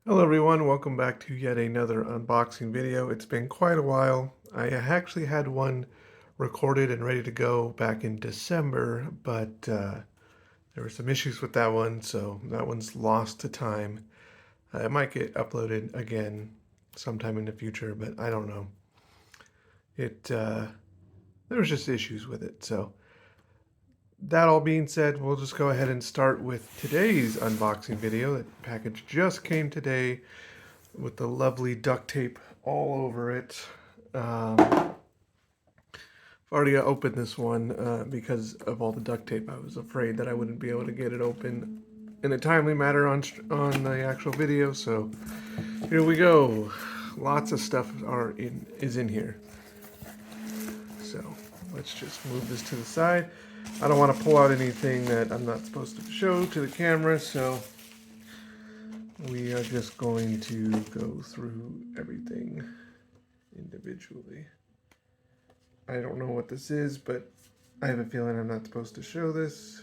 Hello everyone, welcome back to yet another unboxing video. It's been quite a while. I actually had one recorded and ready to go back in December, but there were some issues with that one, so that one's lost to time. It might get uploaded again sometime in the future, but I don't know. There was just issues with it, so that all being said, we'll just go ahead and start with today's unboxing video. That package just came today with the lovely duct tape all over it. I've already opened this one because of all the duct tape. I was afraid that I wouldn't be able to get it open in a timely manner on the actual video. So here we go. Lots of stuff is in here. So let's just move this to the side. I don't want to pull out anything that I'm not supposed to show to the camera, so we are just going to go through everything individually. I don't know what this is, but I have a feeling I'm not supposed to show this.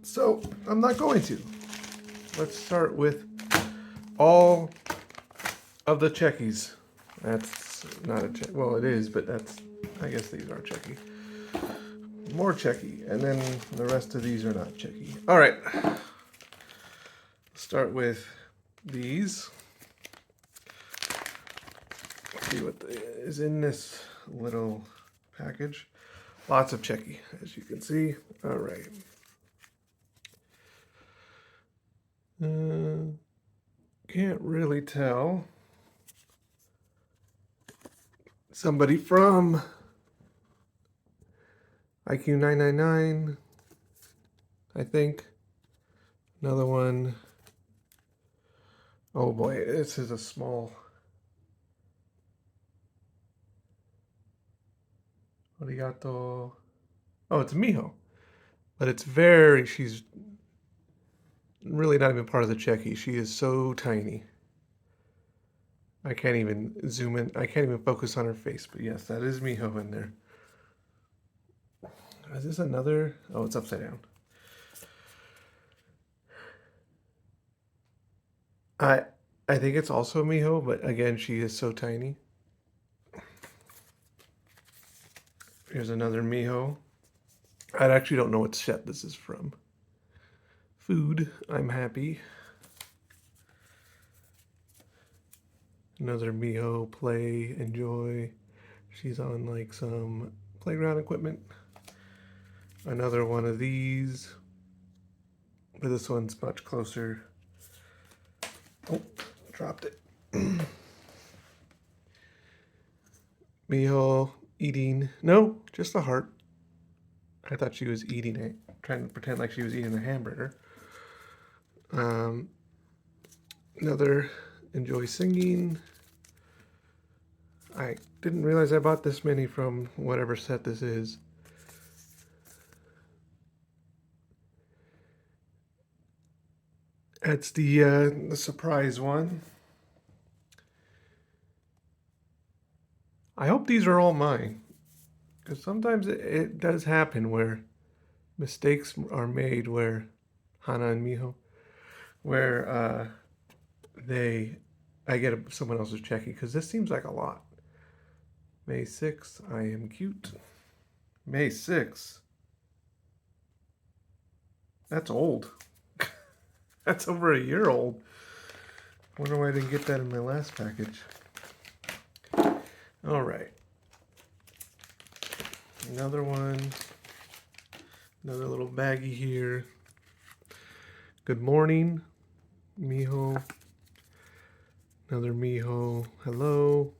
So I'm not going to. Let's start with all of the checkies. That's not a check. Well, it is, but I guess these are checky. More checky. And then the rest of these are not checky. All right. Start with these. Let's see what is in this little package. Lots of checky, as you can see. All right. Can't really tell. Somebody from IQ 999, I think. Another one. Oh boy, this is a small. Arigato. Oh, it's Miho. But she's really not even part of the Checky. She is so tiny. I can't even zoom in. I can't even focus on her face. But yes, that is Miho in there. Is this another? Oh, it's upside down. I I think it's also Miho, but again, she is so tiny. Here's another Miho. I actually don't know what set this is from. Food, I'm happy. Another Miho, play, enjoy. She's on like some playground equipment. Another one of these, but this one's much closer. Oh, dropped it. Miho eating, no, just a heart. I thought she was eating it, trying to pretend like she was eating a hamburger. Another enjoy singing. I didn't realize I bought this many from whatever set this is. That's the surprise one. I hope these are all mine, because sometimes it does happen where mistakes are made where Hana and Miho, where I get someone else's checking, because this seems like a lot. May 6th, I am cute. May 6th. That's old. That's over a year old. Wonder why I didn't get that in my last package. All right. Another one. Another little baggie here. Good morning, Miho. Another Miho. Hello.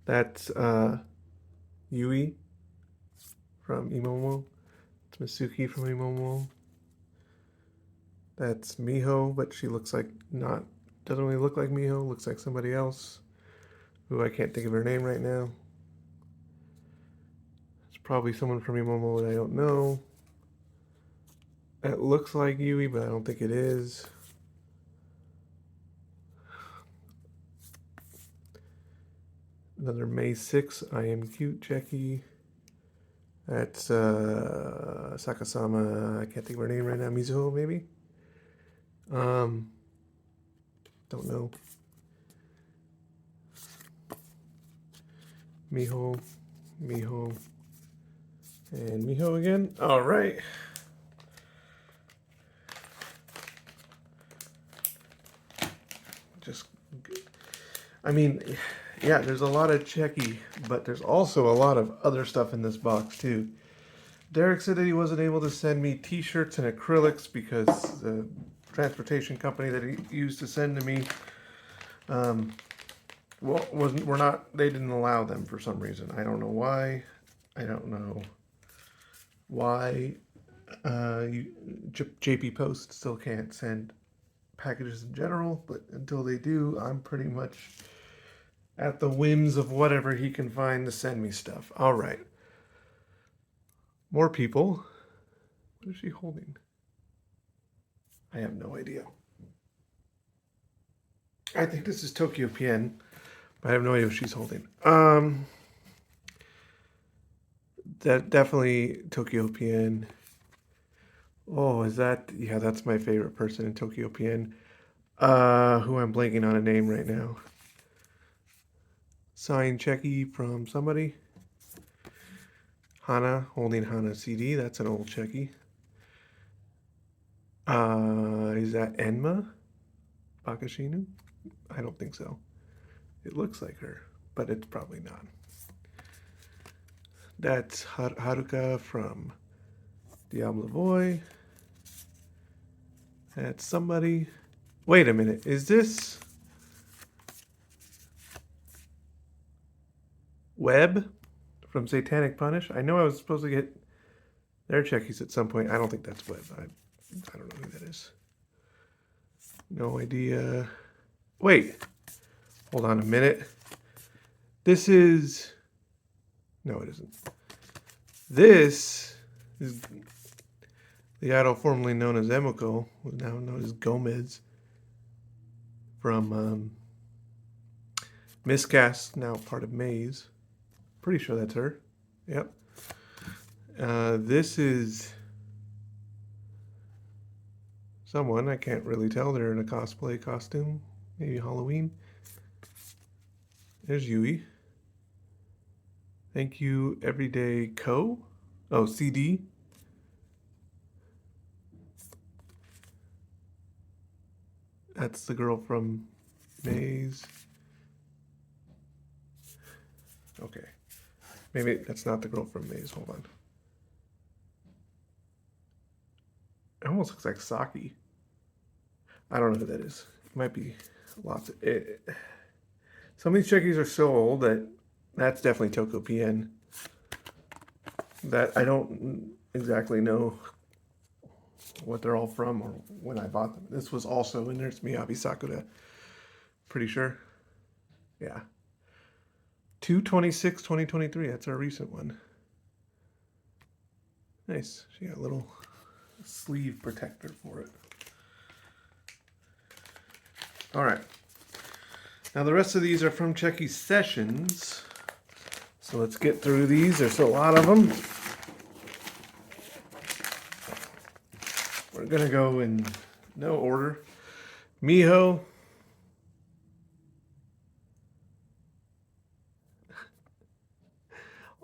That's Yui from Imomo. It's Masuki from Imomo. That's Miho, but she looks like doesn't really look like Miho. Looks like somebody else who I can't think of her name right now. It's probably someone from Imomo that I don't know. It looks like Yui, but I don't think it is. Another May 6, I am cute, Jackie. That's Sakasama, I can't think of her name right now. Mizuho, maybe? Um, don't know. Miho, Miho, and Miho again. All right. Just, I mean, yeah, there's a lot of Checky, but there's also a lot of other stuff in this box too. Derek said that he wasn't able to send me t-shirts and acrylics because the transportation company that he used to send to me, they didn't allow them for some reason. I don't know why. I don't know why JP Post still can't send packages in general, but until they do, I'm pretty much at the whims of whatever he can find to send me stuff. All right. More people. What is she holding? I have no idea. I think this is Tokyo PN, but I have no idea what she's holding. That definitely Tokyo PN. Oh, is that? Yeah, that's my favorite person in Tokyo PN. Who I'm blanking on a name right now. Signed Checky from somebody. Hana, holding Hana CD. That's an old Checky. Is that Enma Bakashinu? I don't think so. It looks like her, but it's probably not. That's Haruka from Diablo Boy. That's somebody. Wait a minute. Is this Webb from Satanic Punish? I know I was supposed to get their Checkies at some point. I don't think that's Webb. I don't know who that is. No idea. Wait. Hold on a minute. This is... No, it isn't. This is the idol formerly known as Emiko, now known as Gomez, from Miscast, now part of Maze. Pretty sure that's her. Yep. This is someone, I can't really tell. They're in a cosplay costume. Maybe Halloween. There's Yui. Thank you, Everyday Co. Oh, CD. That's the girl from Maze. Okay. Maybe that's not the girl from Maze. Hold on. It almost looks like Saki. I don't know who that is. It might be lots of it. Some of these Checkies are so old that that's definitely Toko PN. That I don't exactly know what they're all from or when I bought them. This was also in Nurse Miyabi Sakura. Pretty sure. Yeah. 2/26/2023. That's our recent one. Nice. She got a little sleeve protector for it. All right. Now the rest of these are from Checky Sessions. So let's get through these. There's a lot of them. We're going to go in no order. Miho.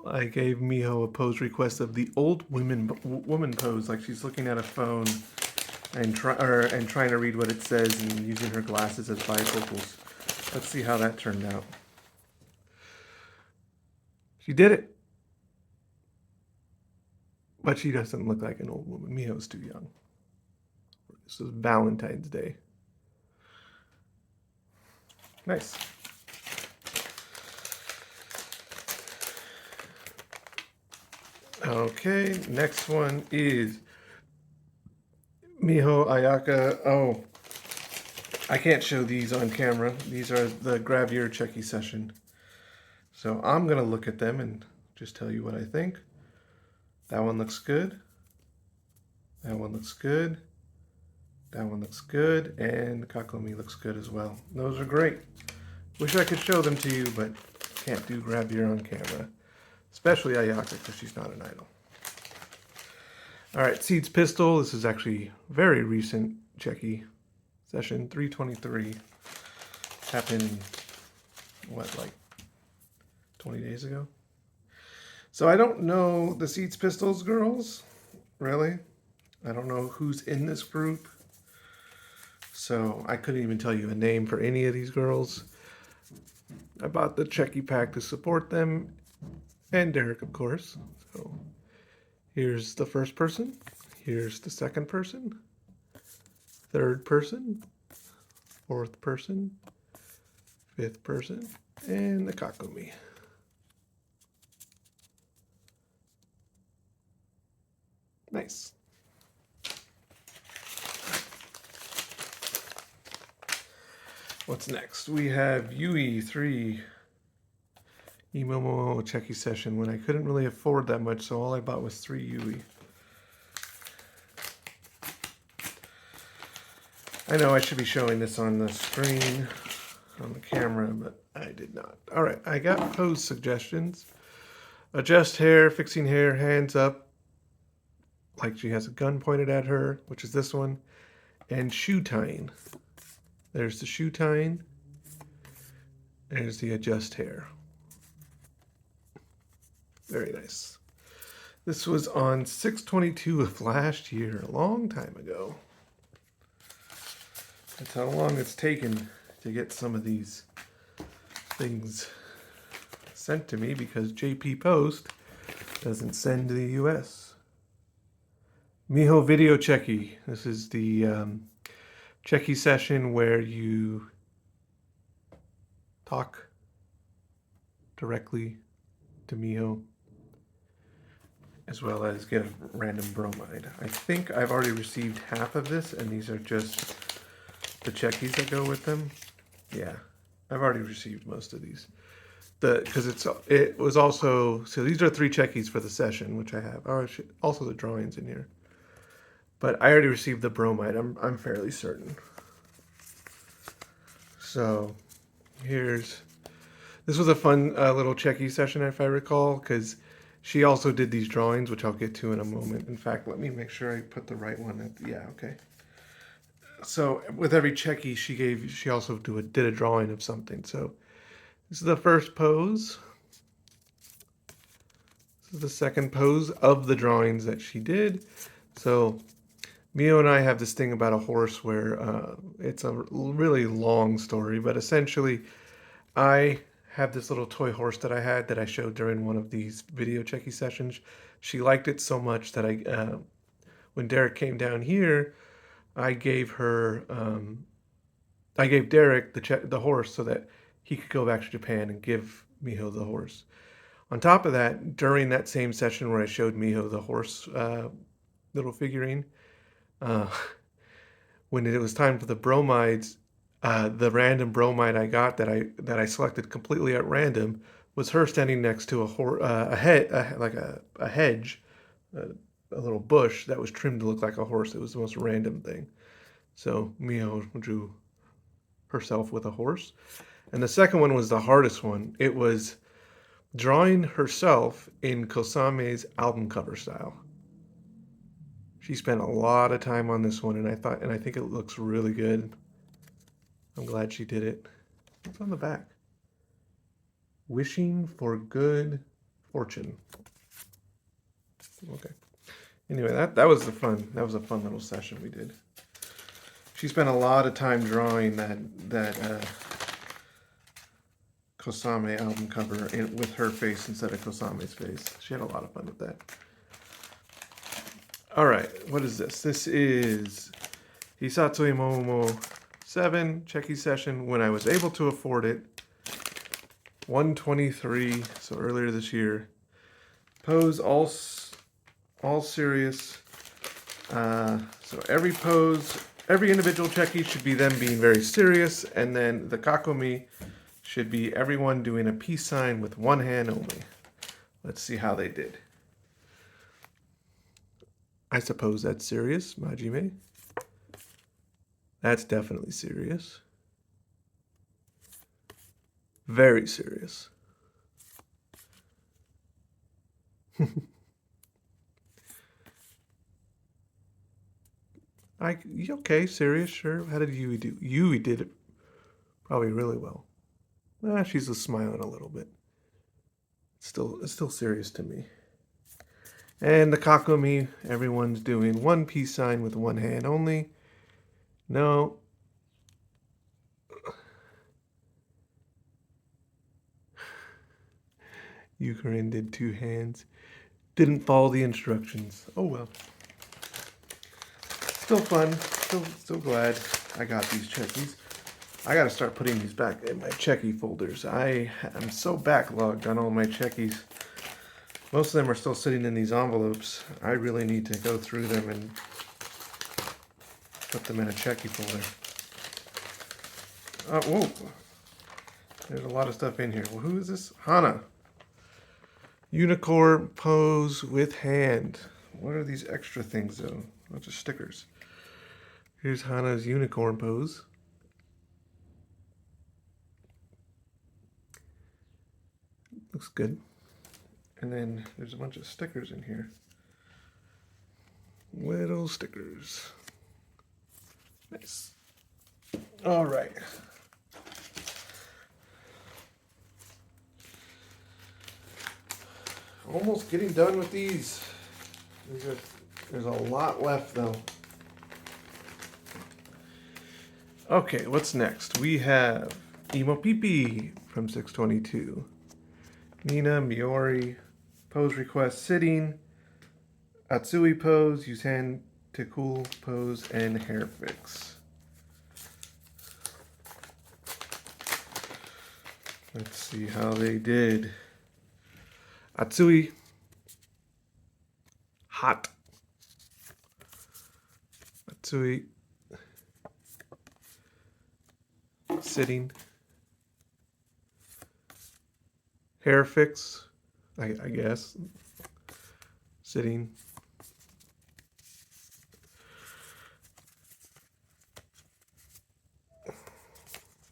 I gave Miho a pose request of the old woman pose, like she's looking at a phone and trying to read what it says and using her glasses as bifocals. Let's see how that turned out. She did it. But she doesn't look like an old woman. Miho's too young. This is Valentine's Day. Nice. Okay, next one is Miho Ayaka. Oh, I can't show these on camera. These are the Grab Your Checky Session. So I'm going to look at them and just tell you what I think. That one looks good. That one looks good. That one looks good. And Kakomi looks good as well. Those are great. Wish I could show them to you, but can't do Grab Your on camera. Especially Ayaka, because she's not an idol. All right, Seeds Pistol. This is actually very recent Checky. Session 323 happened, what, like 20 days ago? So I don't know the Seeds Pistols girls, really. I don't know who's in this group. So I couldn't even tell you a name for any of these girls. I bought the Checky pack to support them, and Derek, of course. So here's the first person. Here's the second person. Third person. Fourth person. Fifth person. And the Kakumi. Nice. What's next? We have Yui 3 Imomo Checky session when I couldn't really afford that much, so all I bought was 3 Yui. I know I should be showing this on the screen, on the camera, but I did not. All right, I got pose suggestions. Adjust hair, fixing hair, hands up, like she has a gun pointed at her, which is this one, and shoe tying. There's the shoe tying. There's the adjust hair. Very nice. This was on 6/22 of last year, a long time ago. That's how long it's taken to get some of these things sent to me because JP Post doesn't send to the US. Miho Video Checky. This is the Checky session where you talk directly to Miho as well as get a random bromide. I think I've already received half of this, and these are just the Checkies that go with them. Yeah, I've already received most of these. Because it was also, so these are 3 Checkies for the session, which I have. Oh, also the drawings in here. But I already received the bromide, I'm fairly certain. So this was a fun little Checky session, if I recall, because she also did these drawings, which I'll get to in a moment. In fact, let me make sure I put the right one. Yeah, okay. So with every Checky she also did a drawing of something. So this is the first pose. This is the second pose of the drawings that she did. So Mio and I have this thing about a horse where it's a really long story, but essentially I have this little toy horse that I had that I showed during one of these video Checky sessions. She liked it so much that when Derek came down here, I gave Derek the horse so that he could go back to Japan and give Miho the horse. On top of that, during that same session where I showed Miho the horse little figurine, when it was time for the bromides, the random bromide I got that I selected completely at random was her standing next to a hedge, a little bush that was trimmed to look like a horse. It was the most random thing. So Mio drew herself with a horse. And the second one was the hardest one. It was drawing herself in Kosame's album cover style. She spent a lot of time on this one, and I think it looks really good. I'm glad she did it. What's on the back? Wishing for good fortune. Okay. Anyway, that was a fun little session we did. She spent a lot of time drawing that Kosame album cover with her face instead of Kosame's face. She had a lot of fun with that. All right, what is this? This is Hisatsui Momo 7 Checky session when I was able to afford it. 123, so earlier this year. Pose all serious. So every pose, every individual Checky should be them being very serious, and then the Kakumi should be everyone doing a peace sign with one hand only. Let's see how they did. I suppose that's serious, Majime. That's definitely serious. Very serious. Okay, serious, sure. How did Yui do? Yui did it probably really well. She's just smiling a little bit. It's still serious to me. And the Kakumi, everyone's doing one peace sign with one hand only. No. Yukarin did two hands. Didn't follow the instructions. Oh well. Still fun. Still glad I got these checkies. I gotta start putting these back in my checky folders. I am so backlogged on all my checkies. Most of them are still sitting in these envelopes. I really need to go through them and put them in a checky folder. Whoa. There's a lot of stuff in here. Well, who is this? Hana. Unicorn pose with hand. What are these extra things, though? A bunch of stickers. Here's Hana's unicorn pose. Looks good. And then there's a bunch of stickers in here. Little stickers. Nice. All right. Almost getting done with these. There's a lot left, though. Okay, what's next? We have Emo Peepee from 622. Nina, Miori, pose request sitting, Atsui pose, use hand to cool pose, and hair fix. Let's see how they did. Atsui, hot. Atsui, sitting. Hair fix, I guess. Sitting.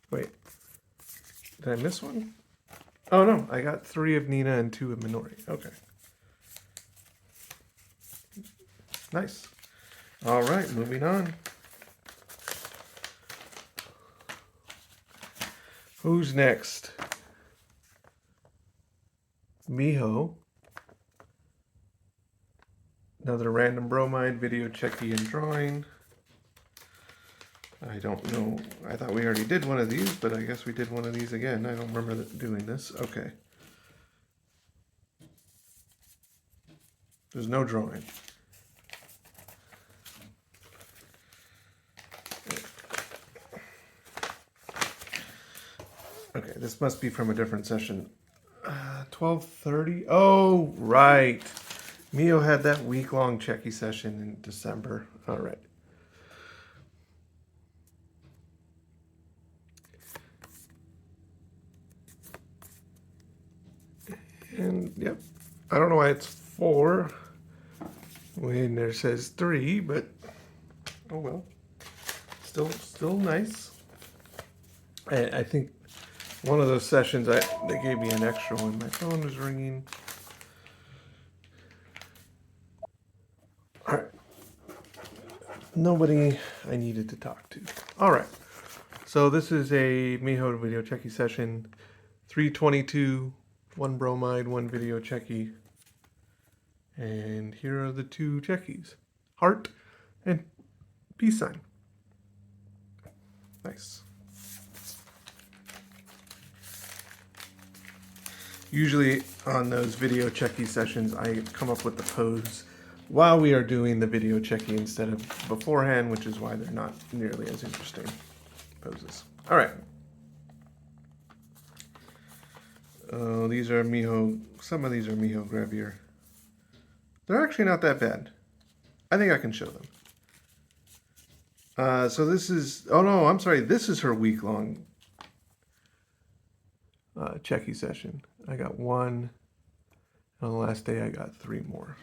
Wait, did I miss one? Oh no, I got 3 of Nina and 2 of Minori. Okay. Nice. All right, moving on. Who's next? Miho. Another random bromide video checky and drawing. I don't know. I thought we already did one of these, but I guess we did one of these again. I don't remember doing this. Okay. There's no drawing. Okay, this must be from a different session. 12:30. Oh, right. Mio had that week-long checky session in December. All right. And yep, I don't know why it's 4 when there says 3, but oh well. Still nice. I think one of those sessions they gave me an extra one. My phone was ringing. All right. Nobody I needed to talk to. All right. So this is a Miho video checky session. 322, 1 bromide, 1 video checky. And here are the 2 checkies. Heart and peace sign. Nice. Usually on those video checky sessions, I come up with the pose while we are doing the video checky instead of beforehand, which is why they're not nearly as interesting poses. All right. These are Miho. Some of these are Miho Gravier. They're actually not that bad. I think I can show them. So this is, oh no, I'm sorry. This is her week-long checky session. I got 1. And on the last day, I got 3 more.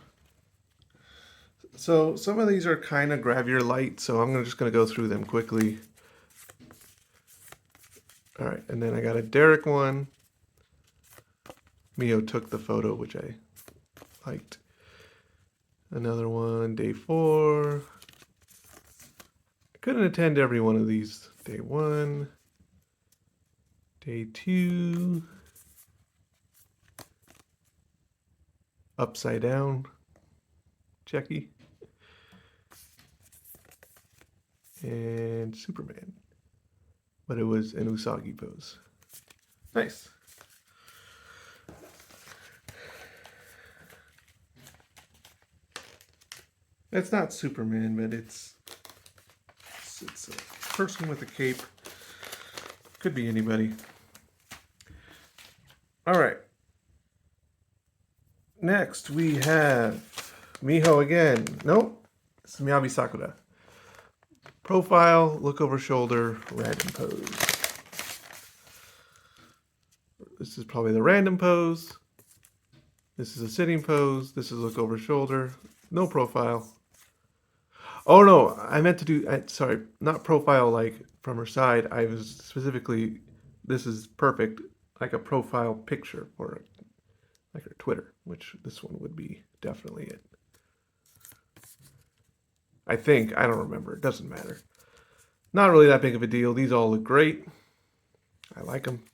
So some of these are kind of Gravier light, so I'm just going to go through them quickly. All right, and then I got a Derek one. Mio took the photo, which I liked. Another one, day 4. couldn't attend every one of these. Day 1, Day 2, Upside Down, Checky, and Superman. But it was an Usagi pose. Nice. It's not Superman, but it's a person with a cape. Could be anybody. All right. Next, we have Miho again. Nope. It's Miyabi Sakura. Profile, look over shoulder, random pose. This is probably the random pose. This is a sitting pose. This is look over shoulder. No profile. Oh no, I meant to do, sorry, not profile like from her side. I was specifically, this is perfect, like a profile picture for like her Twitter, which this one would be definitely it. I think, I don't remember, it doesn't matter. Not really that big of a deal. These all look great. I like them.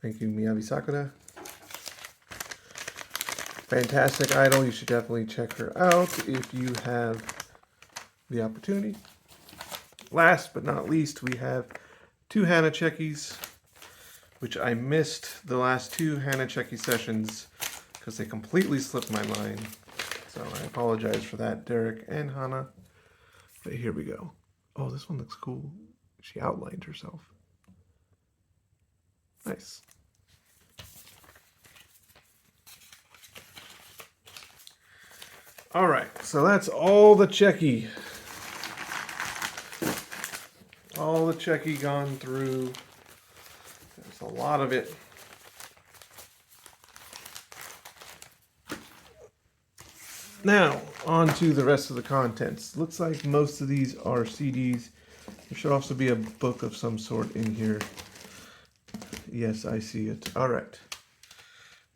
Thank you, Miyabi Sakura. Fantastic idol. You should definitely check her out if you have the opportunity. Last but not least, we have 2 Hana Checkies, which I missed the last 2 Hana Checky sessions because they completely slipped my mind. So I apologize for that, Derek and Hana. But here we go. Oh, this one looks cool. She outlined herself. Nice. All right, so that's all the Checky. All the Checky gone through. There's a lot of it. Now, on to the rest of the contents. Looks like most of these are CDs. There should also be a book of some sort in here. Yes, I see it. All right.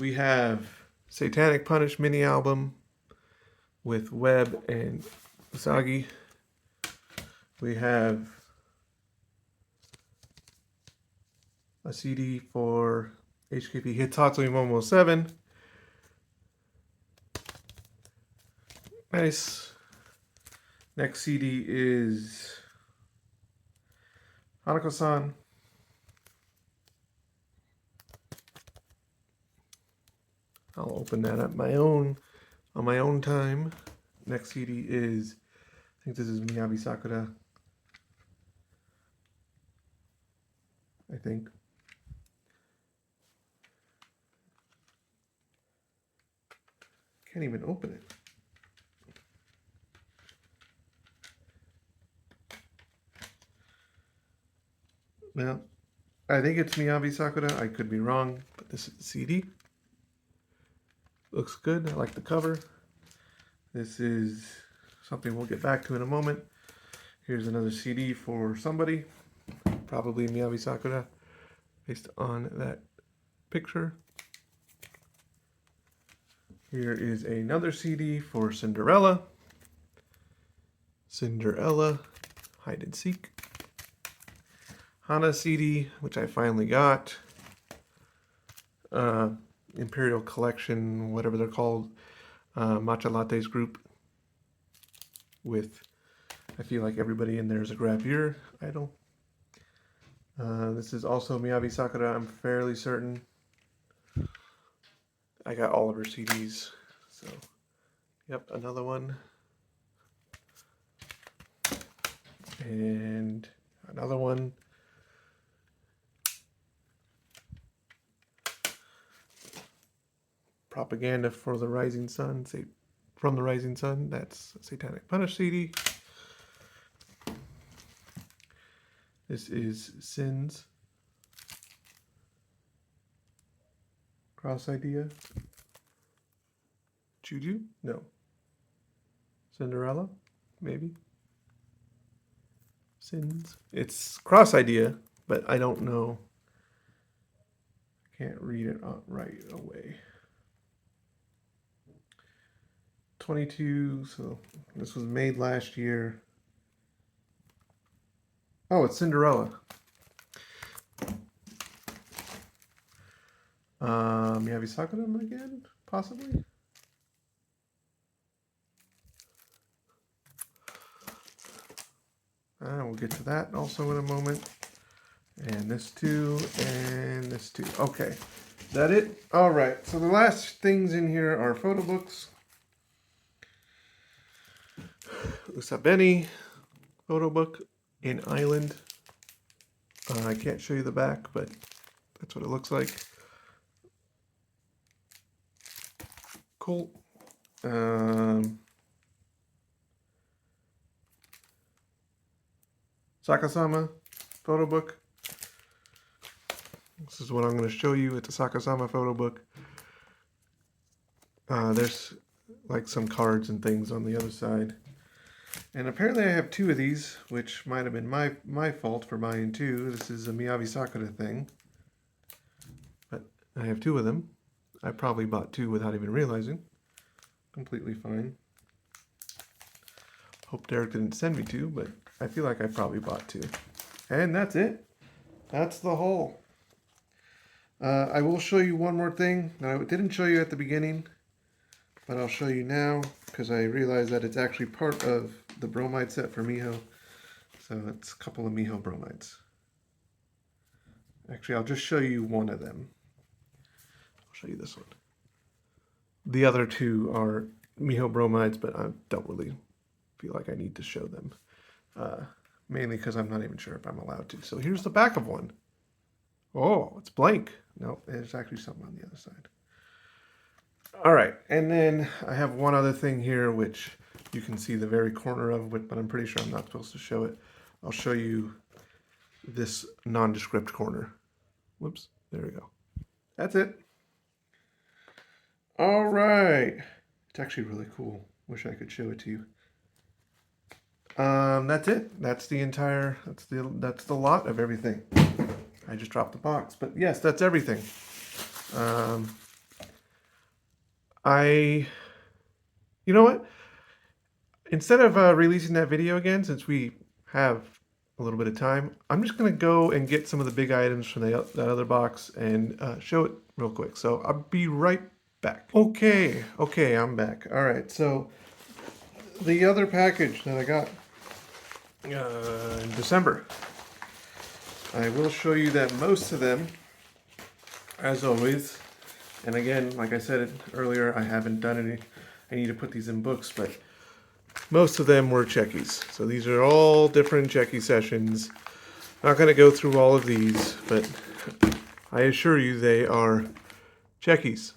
We have Satanic Punish mini album with Web and Usagi. We have a CD for HKP Hitatsui Momo 7. Nice. Next CD is Hanako-san. I'll open that up on my own time. Next CD is, I think this is Miyabi Sakura. I think. Can't even open it. Well, I think it's Miyabi Sakura. I could be wrong, but this is the CD. Looks good. I like the cover. This is something we'll get back to in a moment. Here's another CD for somebody, probably Miyabi Sakura, based on that picture. Here is another CD for Cinderella. Cinderella, Hide and Seek. Hana CD, which I finally got. Imperial Collection, whatever they're called. Matcha Lattes group. With, I feel like everybody in there is a gravure idol. This is also Miyabi Sakura, I'm fairly certain. I got all of her CDs. So, yep, another one. And another one. Propaganda for the Rising Sun. Say, from the Rising Sun. That's Satanic Punish CD. This is Sins. Cross Idea. Juju? No. Cinderella? Maybe. Sins. It's Cross Idea, but I don't know. Can't read it right away. 22, so this was made last year. Oh, it's Cinderella. Miyabi Sakura again, possibly? We'll get to that also in a moment. And this too, and this too. Okay, is that it? All right, so the last things in here are photo books. Usabeni photo book in Island. I can't show you the back, but that's what it looks like. Cool. Sakasama photo book. This is what I'm going to show you. It's a Sakasama photo book. There's like some cards and things on the other side. And apparently I have two of these, which might have been my fault for buying two. This is a Miyabi Sakura thing. But I have two of them. I probably bought two without even realizing. Completely fine. Hope Derek didn't send me two, but I feel like I probably bought two. And that's it. That's the haul. I will show you one more thing that I didn't show you at the beginning, but I'll show you now because I realized that it's actually part of the bromide set for Miho. So it's a couple of Miho bromides. Actually, I'll just show you one of them. I'll show you this one. The other two are Miho bromides, but I don't really feel like I need to show them. Mainly because I'm not even sure if I'm allowed to. So here's the back of one. Oh, it's blank. Nope, there's actually something on the other side. All right, and then I have one other thing here, which you can see the very corner of, but I'm pretty sure I'm not supposed to show it. I'll show you this nondescript corner. Whoops, there we go. That's it. All right. It's actually really cool. Wish I could show it to you. That's it. That's the entire, that's the lot of everything. I just dropped the box, but yes, that's everything. You know what? Instead of releasing that video again, since we have a little bit of time, I'm just going to go and get some of the big items from that other box and show it real quick. So I'll be right back. Okay, I'm back. All right, so the other package that I got in December, I will show you that most of them, as always, and again, like I said earlier, I haven't done any, I need to put these in books, but most of them were checkies. So these are all different checkie sessions. Not going to go through all of these, but I assure you they are checkies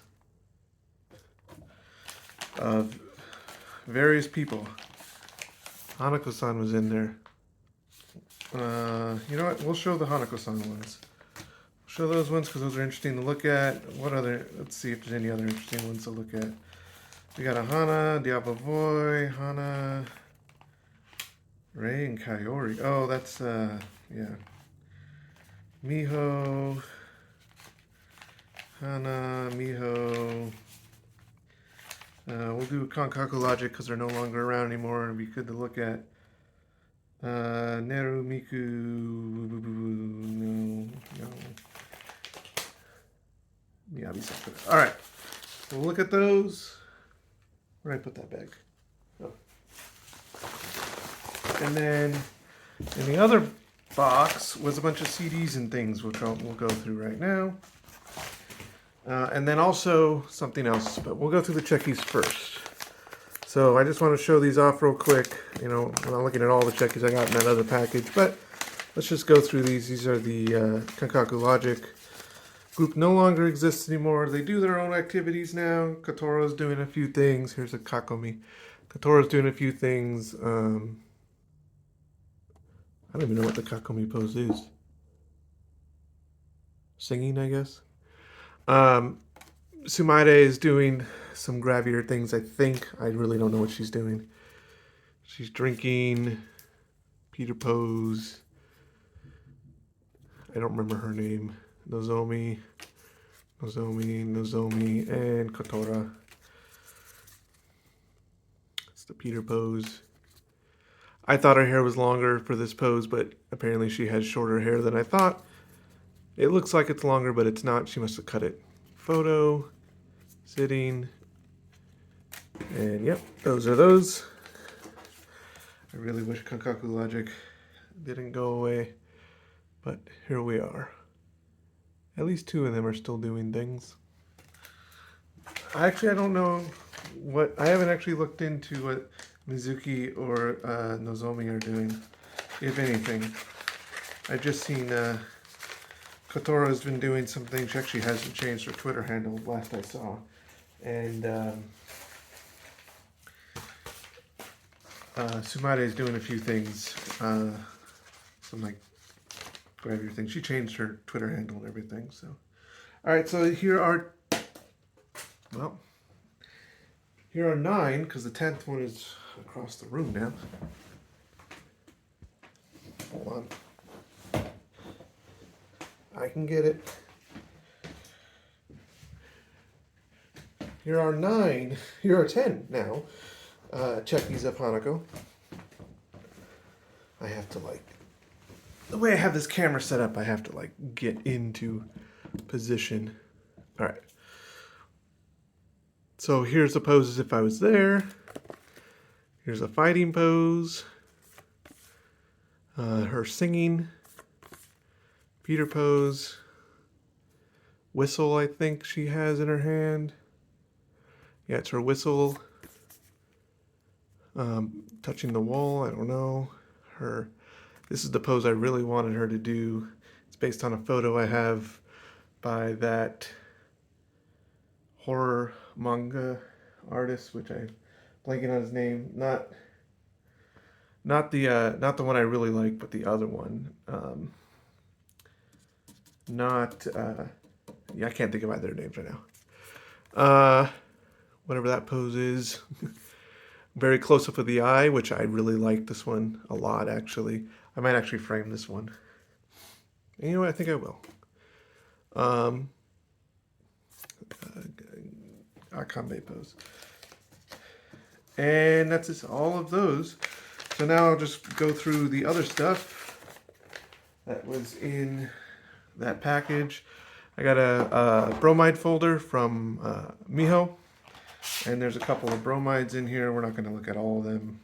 of various people. Hanako-san was in there. You know what? We'll show the Hanako-san ones. Show those ones because those are interesting to look at. What other? Let's see if there's any other interesting ones to look at. We got a Hana, Diablo Boy, Hana, Rei, and Kaiori. Oh, that's yeah. Miho, Hana, Miho. We'll do Kankaku Logic because they're no longer around anymore. It'd be good to look at. Neru, Miku, no. Miyabi Sakura. All right, so we'll look at those. Where did I put that bag? Oh. And then in the other box was a bunch of CDs and things, which we'll go through right now. And then also something else, but we'll go through the checkies first. So I just want to show these off real quick. You know, I'm not looking at all the checkies I got in that other package, but let's just go through these. These are the Kankaku Logic. Group no longer exists anymore. They do their own activities now. Kotoro's doing a few things. Here's a Kakomi. Kotoro's doing a few things. I don't even know what the Kakomi pose is. Singing, I guess. Sumaide is doing some grabbier things, I think. I really don't know what she's doing. She's drinking. Peter pose. I don't remember her name. Nozomi, and Kotora. It's the Peter pose. I thought her hair was longer for this pose, but apparently she has shorter hair than I thought. It looks like it's longer, but it's not. She must have cut it. Photo, sitting, and yep, those are those. I really wish Kankaku Logic didn't go away, but here we are. At least two of them are still doing things. I don't know what, I haven't actually looked into what Mizuki or Nozomi are doing, if anything. I've just seen Kotoro's been doing something. She actually hasn't changed her Twitter handle last I saw. And Sumare is doing a few things. Some like grab your thing. She changed her Twitter handle and everything. So, all right. So here are 9 because the 10th one is across the room now. Hold on. I can get it. Here are 9. Here are 10 now. Checkies of Hanako. I have to the way I have this camera set up, I have to get into position. All right. So here's the poses if I was there. Here's a fighting pose. Her singing. Peter pose. Whistle, I think she has in her hand. Yeah, it's her whistle. Touching the wall, I don't know. This is the pose I really wanted her to do. It's based on a photo I have by that horror manga artist, which I'm blanking on his name. Not the one I really like, but the other one. I can't think of either names right now. Whatever that pose is. Very close up of the eye, which I really like this one a lot, actually. I might actually frame this one. And you know what? I think I will. Akambe pose. And that's just all of those. So now I'll just go through the other stuff that was in that package. I got a bromide folder from Miho. And there's a couple of bromides in here. We're not going to look at all of them.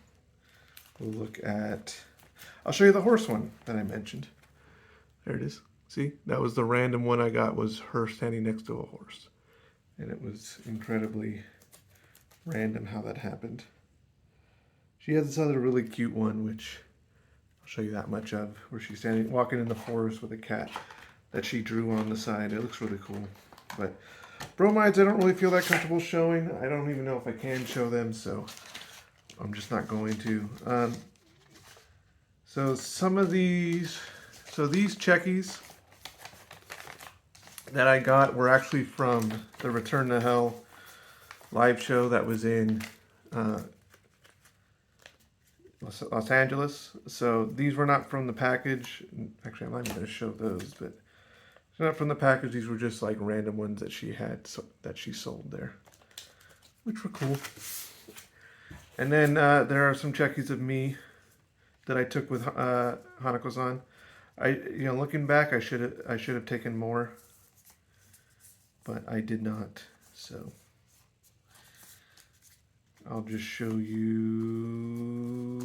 We'll look at... I'll show you the horse one that I mentioned. There it is. See? That was the random one I got, was her standing next to a horse. And it was incredibly random how that happened. She has this other really cute one, which I'll show you that much of, where she's walking in the forest with a cat that she drew on the side. It looks really cool. But bromides I don't really feel that comfortable showing. I don't even know if I can show them, so I'm just not going to. So some of these checkies that I got were actually from the Return to Hell live show that was in Los Angeles. So these were not from the package. Actually, I'm not even going to show those, but they're not from the package. These were just like random ones that she had, that she sold there, which were cool. And then there are some checkies of me that I took with Hanako-san. Looking back, I should have taken more, but I did not. So I'll just show you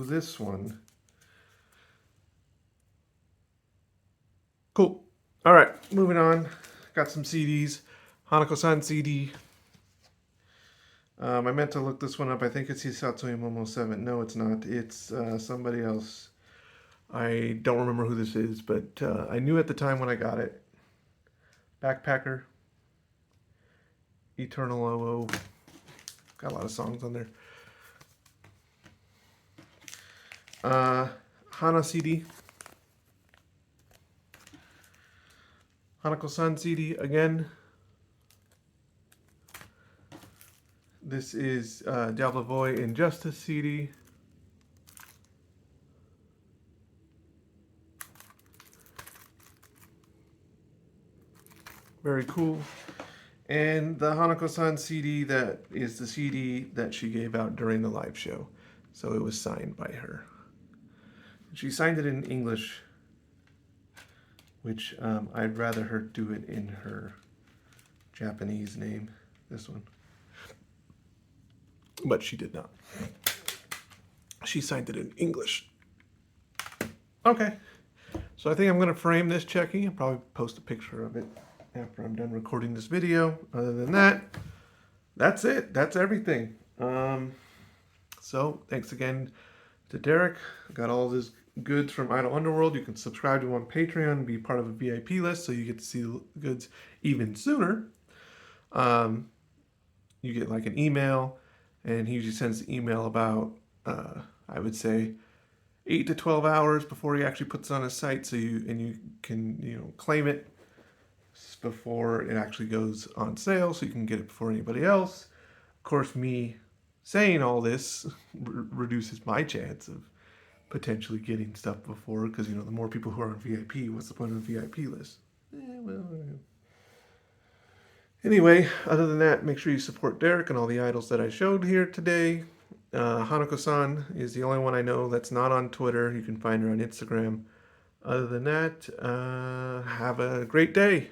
this one. Cool. All right, moving on. Got some CDs. Hanako-san CD. I meant to look this one up. I think it's Hisatsui Momo 7. No, it's not. It's somebody else. I don't remember who this is, but I knew at the time when I got it. Backpacker. Eternal OO. Got a lot of songs on there. Hana CD. Hanako-san CD again. This is Diablo Boy Injustice CD. Very cool. And the Hanako-san CD, that is the CD that she gave out during the live show. So it was signed by her. She signed it in English, which I'd rather her do it in her Japanese name, this one. But she did not. She signed it in English. Okay. So I think I'm going to frame this checkie. I'll probably post a picture of it after I'm done recording this video. Other than that, that's it. That's everything. So thanks again to Derek. Got all his goods from Underworld. You can subscribe to him on Patreon and be part of a VIP list so you get to see the goods even sooner. You get like an email, and he usually sends the email about, I would say, 8 to 12 hours before he actually puts it on his site, so you can claim it before it actually goes on sale, so you can get it before anybody else. Of course, me saying all this reduces my chance of potentially getting stuff before, because the more people who are on VIP, what's the point of a VIP list? Anyway, other than that, make sure you support Derek and all the idols that I showed here today. Hanako-san is the only one I know that's not on Twitter. You can find her on Instagram. Other than that, have a great day.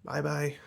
Bye-bye.